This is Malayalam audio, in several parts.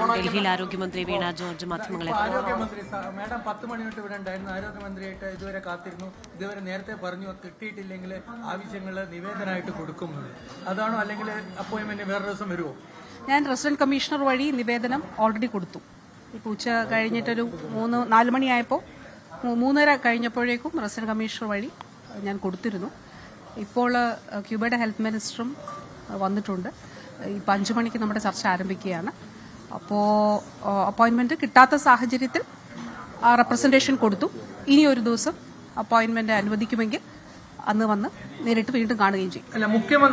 ഡൽഹിയിൽ ആരോഗ്യമന്ത്രി വീണ ജോർജ് മാധ്യമങ്ങളെ ആരോഗ്യമന്ത്രി മാഡം 10 മണി തൊട്ട് ഇവിടെ ഉണ്ടായിരുന്നു. ആരോഗ്യമന്ത്രിയായിട്ട് ഇതുവരെ കാത്തിരുന്നു. ഇതുവരെ നേരത്തെ പറഞ്ഞു കിട്ടിയിട്ടില്ലെങ്കിൽ ആവശ്യങ്ങൾ നിവേദനമായിട്ട് കൊടുക്കും. അതാണോ അല്ലെങ്കിൽ അപ്പോയിന്റ്മെന്റ് വേറെ ദിവസം വരുമോ? ഞാൻ റെസിഡന്റ് കമ്മീഷണർ വഴി നിവേദനം ഓൾറെഡി കൊടുത്തു. ഇപ്പോൾ ഉച്ച കഴിഞ്ഞിട്ടൊരു 4 മണിയായപ്പോൾ 3:30 കഴിഞ്ഞപ്പോഴേക്കും റെസിഡന്റ് കമ്മീഷണർ വഴി ഞാൻ കൊടുത്തിരുന്നു. ഇപ്പോൾ ക്യൂബയുടെ ഹെൽത്ത് മിനിസ്റ്ററും വന്നിട്ടുണ്ട്. ഇപ്പോൾ 5 മണിക്ക് നമ്മുടെ ചർച്ച ആരംഭിക്കുകയാണ്. അപ്പോൾ അപ്പോയിന്റ്മെന്റ് കിട്ടാത്ത സാഹചര്യത്തിൽ റെപ്രസെന്റേഷൻ കൊടുത്തു. ഇനി ഒരു ദിവസം അപ്പോയിന്റ്മെന്റ് അനുവദിക്കുമെങ്കിൽ അന്ന് വന്ന് നേരിട്ട് വീണ്ടും കാണുകയും ചെയ്യും. അല്ല,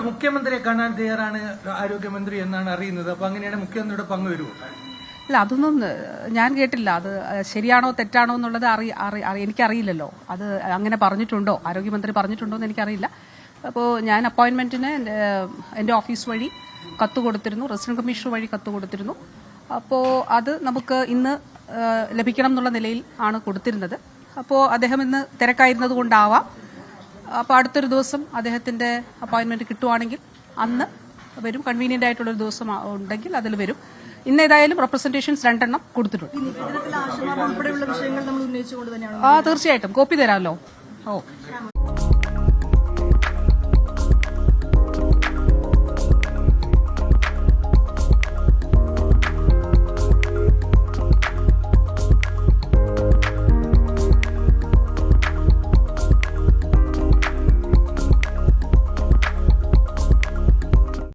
മുഖ്യമന്ത്രിയെ കാണാൻ തയ്യാറാണ് ആരോഗ്യമന്ത്രി എന്നാണ് അറിയുന്നത്. അപ്പൊ അങ്ങനെയാണ് മുഖ്യമന്ത്രിയുടെ പങ്ക് വരുമോ? അല്ല, അതൊന്നും ഞാൻ കേട്ടില്ല. അത് ശരിയാണോ തെറ്റാണോ എന്നുള്ളത് എനിക്കറിയില്ലല്ലോ. അത് അങ്ങനെ പറഞ്ഞിട്ടുണ്ടോ, ആരോഗ്യമന്ത്രി പറഞ്ഞിട്ടുണ്ടോ എന്ന് എനിക്കറിയില്ല. അപ്പോൾ ഞാൻ അപ്പോയിന്റ്മെന്റിന് എൻ്റെ ഓഫീസ് വഴി കത്ത് കൊടുത്തിരുന്നു, റെസിഡന്റ് കമ്മീഷണർ വഴി കത്ത് കൊടുത്തിരുന്നു. അപ്പോൾ അത് നമുക്ക് ഇന്ന് ലഭിക്കണം എന്നുള്ള നിലയിൽ ആണ് കൊടുത്തിരുന്നത്. അപ്പോൾ അദ്ദേഹം ഇന്ന് തിരക്കായിരുന്നത് കൊണ്ടാവാം. അപ്പോൾ അടുത്തൊരു ദിവസം അദ്ദേഹത്തിന്റെ അപ്പോയിന്റ്മെന്റ് കിട്ടുവാണെങ്കിൽ അന്ന് വരും. കൺവീനിയന്റ് ആയിട്ടുള്ളൊരു ദിവസം ഉണ്ടെങ്കിൽ അതിൽ വരും. ഇന്ന് ഏതായാലും റെപ്രസെന്റേഷൻസ് 2 എണ്ണം കൊടുത്തിട്ടുണ്ട്. തീർച്ചയായിട്ടും കോപ്പി തരാമല്ലോ.